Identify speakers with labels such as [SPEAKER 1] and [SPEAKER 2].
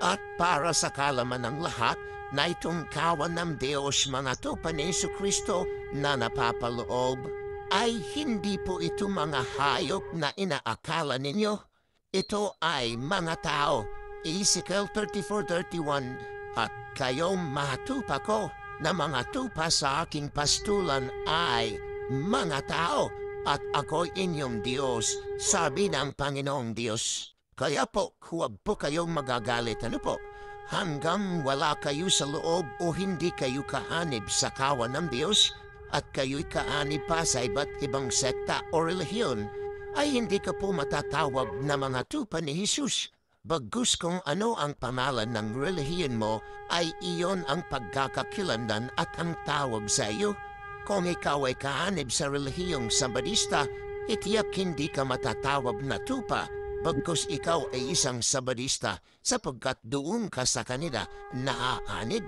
[SPEAKER 1] At para sa kalaman ng lahat, na itong kawan ng Diyos mga tupa ni Kristo na napapaloob, ay hindi po ito mga hayop na inaakala ninyo. Ito ay mga tao. Ezekiel 34:31. At kayong mga tupa ko na mga tupa sa aking pastulan ay mga tao at ako'y inyong Diyos, sabi ng Panginoong Diyos. Kaya po, huwag po kayong magagalit, ano po? Hanggang wala kayo sa loob o hindi kayo kaanib sa kawan ng Diyos at kayo'y kaanib pa sa iba't ibang sekta o relihiyon, ay hindi ka po matatawag na mga tupa ni Jesus. Bagus kung ano ang pangalan ng relihiyon mo, ay iyon ang pagkakakilanlan at ang tawag sa iyo. Kung ikaw ay kaanib sa relihiyong Sabadista, itiyak hindi ka matatawag na tupa, bagkus ikaw ay isang Sabadista sapagkat doon ka sa kanila naaanib.